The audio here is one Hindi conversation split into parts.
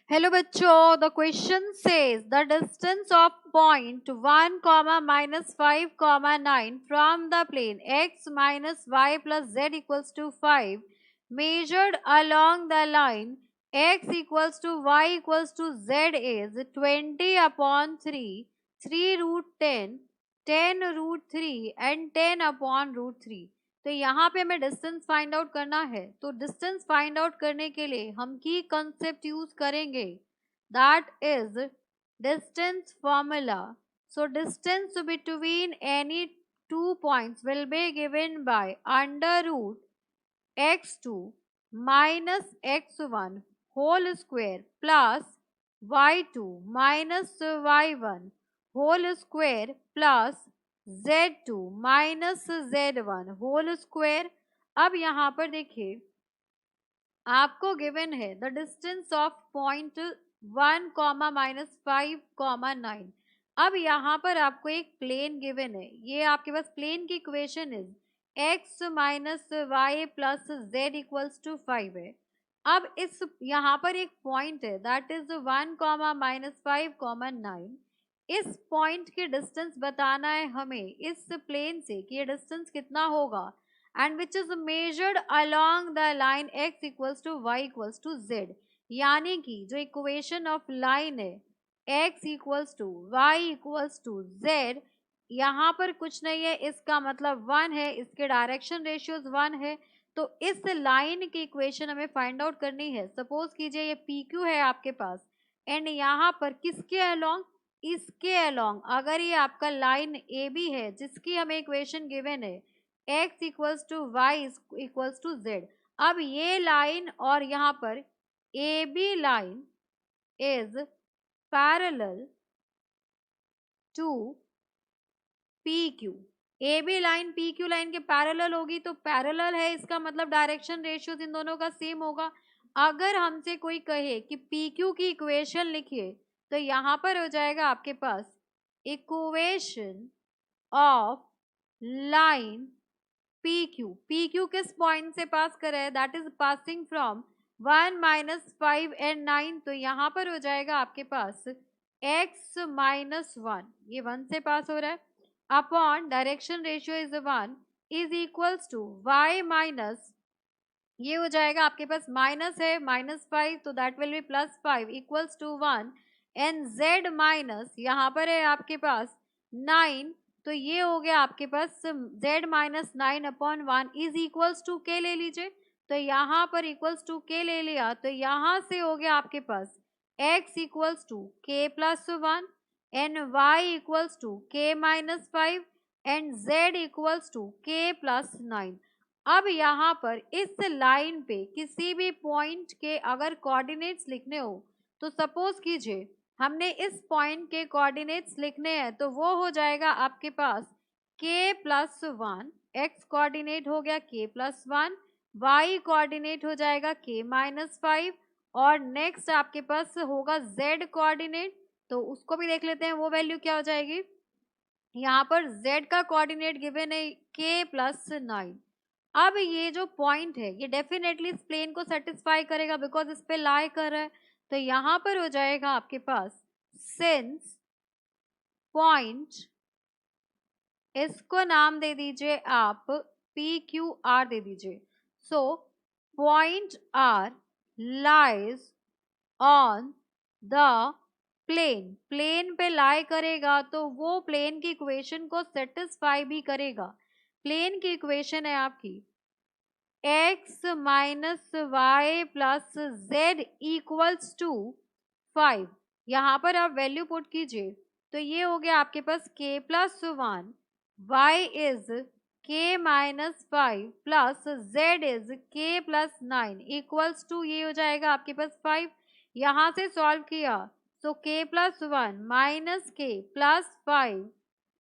Hello बच्चों, the question says the distance of point 1 comma minus 5 comma 9 from the plane x minus y plus z equals to 5 measured along the line x equals to y equals to z is 20 upon 3, 3 root 10, 10 root 3 and 10 upon root 3। तो यहाँ पे हमें डिस्टेंस फाइंड आउट करना है। तो डिस्टेंस फाइंड आउट करने के लिए हम की कंसेप्ट यूज करेंगे, that is distance formula. So distance between any two points will be given by under root x2 minus x1 whole square plus y2 minus y1 whole square plus z2 minus z1 whole square। अब यहाँ पर देखिए आपको गिवन है the distance of point 1 comma minus 5 comma 9। अब यहाँ पर आपको एक प्लेन गिवन है, ये आपके पास प्लेन की equation is x minus y plus z equals to 5 है। अब इस यहाँ पर एक पॉइंट है that is 1 comma minus 5 comma 9। इस पॉइंट की डिस्टेंस बताना है हमें इस प्लेन से कि ये डिस्टेंस कितना होगा, and which is measured along the line x equals to y equals to z। यानी कि जो इक्वेशन ऑफ लाइन है x equals to y equals to z, यहाँ पर कुछ नहीं है, इसका मतलब 1 है, इसके डायरेक्शन रेशियोज 1 है। तो इस लाइन की इक्वेशन हमें फाइंड आउट करनी है। सपोज कीजिए ये PQ है आपके पास एंड यहाँ पर किसके अलोंग, इसके अलोंग अगर ये आपका लाइन AB है जिसकी हमें इक्वेशन गिवन है x equals to y equals to z. अब ये लाइन और यहाँ पर A B line is parallel to P Q. A B line P Q line के पैरेलल होगी, तो पैरेलल है इसका मतलब डायरेक्शन रेशियोज इन दोनों का सेम होगा। अगर हमसे कोई कहे कि पी क्यू की इक्वेशन लिखिए तो यहाँ पर हो जाएगा आपके पास equation of line P Q किस पॉइंट से पास कर रहा है, that is passing from 1 minus 5 and 9। तो यहाँ पर हो जाएगा आपके पास x माइनस 1, ये 1 से पास हो रहा है, upon direction ratio is 1 is equals to y minus, ये हो जाएगा आपके पास माइनस है -5 तो that will be +5 equals to 1 and z minus यहाँ पर है आपके पास 9, तो ये हो गया आपके पास z minus 9 upon 1 is equals to k ले लीजिए। तो यहाँ पर इक्वल्स टू k ले लिया तो यहाँ से हो गया आपके पास x equals to k plus 1 and y equals to k minus 5 and z equals to k plus 9। अब यहाँ पर इस लाइन पे किसी भी पॉइंट के अगर कोऑर्डिनेट्स लिखने हो तो सपोज कीजिए हमने इस पॉइंट के कोऑर्डिनेट्स लिखने हैं तो वो हो जाएगा आपके पास k प्लस 1, x कोऑर्डिनेट हो गया k प्लस 1, y कोऑर्डिनेट हो जाएगा k माइनस 5 और नेक्स्ट आपके पास होगा z कोऑर्डिनेट, तो उसको भी देख लेते हैं वो वैल्यू क्या हो जाएगी। यहाँ पर z का कोऑर्डिनेट गिवन है k प्लस 9। अब ये जो पॉइंट है ये डेफिनेटली इस प्लेन को सेटिस्फाई करेगा बिकॉज इस पे लाई कर रहा है। तो यहाँ पर हो जाएगा आपके पास सिंस पॉइंट, इसको नाम दे दीजिए आप PQR दे दीजिए। So point R lies on the plane, plane पे लाई करेगा तो वो प्लेन की इक्वेशन को सेटिस्फाई भी करेगा। प्लेन की इक्वेशन है आपकी x minus y plus z equals to 5। यहाँ पर आप वैल्यू पुट कीजिए तो ये हो गया आपके पास k plus 1, y is k minus 5 plus z is k plus 9 equals to ये हो जाएगा आपके पास 5। यहाँ से सॉल्व किया तो k plus 1 minus k plus 5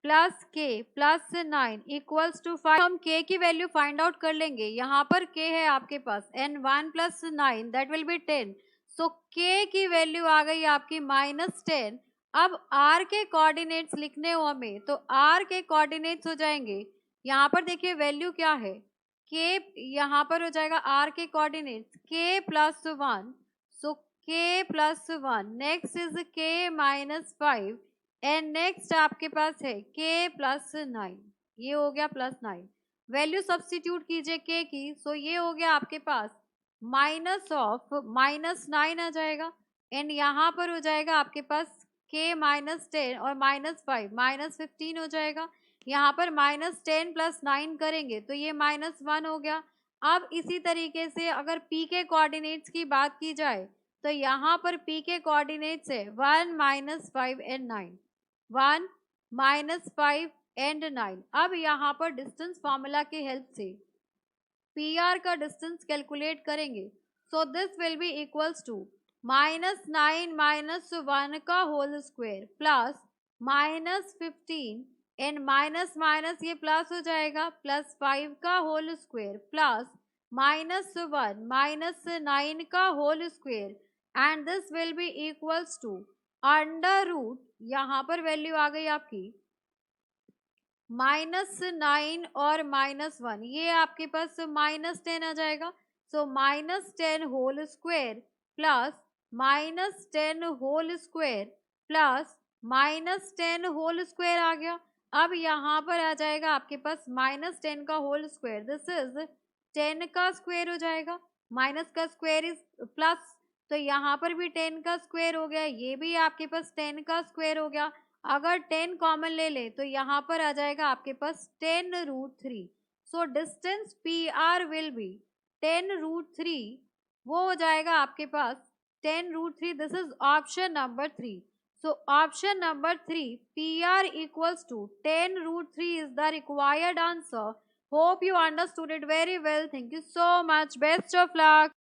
plus k plus 9 equals to 5। हम k की वैल्यू फाइंड आउट कर लेंगे। यहाँ पर k है आपके पास and 1 plus 9 that will be 10। So k की वैल्यू आ गई आपकी -10। अब r के कोऑर्डिनेट्स लिखने हो हमें तो r के कोऑर्डिनेट्स हो जाएंगे, यहाँ पर देखिए वैल्यू क्या है k, यहाँ पर हो जाएगा r के coordinates k plus 1। So k plus 1, next is k minus 5 and next आपके पास है k प्लस 9, ये हो गया प्लस 9। वैल्यू सब्स्टिट्यूट कीजिए k की, सो ये हो गया आपके पास माइनस ऑफ -9 आ जाएगा एंड यहाँ पर हो जाएगा आपके पास k माइनस 10 और -5 -15 हो जाएगा। यहाँ पर -10 प्लस 9 करेंगे तो ये -1 हो गया। अब इसी तरीके से अगर p के कोऑर्डिनेट्स की बात की जाए तो यहाँ पर p के कोऑर्डिनेट्स है 1 -5 एंड 9, 1 -5 एंड 9। अब यहाँ पर डिस्टेंस फॉर्मूला की हेल्प से PR का डिस्टेंस कैलकुलेट करेंगे, so this will be equals to -9 -1 का whole square plus -15 and minus minus ये प्लस हो जाएगा +5 का होल स्क्वायर प्लस -1 -9 का whole square and this will be equals to under root, यहाँ पर वैल्यू आ गई आपकी -9 और -1, ये आपके पास -10 आ जाएगा। So -10 whole square plus -10 whole square plus -10 whole square आ गया। अब यहाँ पर आ जाएगा आपके पास -10 का होल स्क्वायर, दिस इज 10 का स्क्वायर हो जाएगा, माइनस का स्क्वायर इज प्लस, तो यहाँ पर भी 10 का स्क्वायर हो गया, ये भी आपके पास 10 का स्क्वायर हो गया। अगर 10 कॉमन ले ले तो यहाँ पर आ जाएगा आपके पास 10√3। So distance PR will be 10√3, वो हो जाएगा आपके पास 10√3। This is option number 3। So option number 3 PR equals to 10√3 is the required answer. Hope you understood it very well. Thank you so much. Best of luck.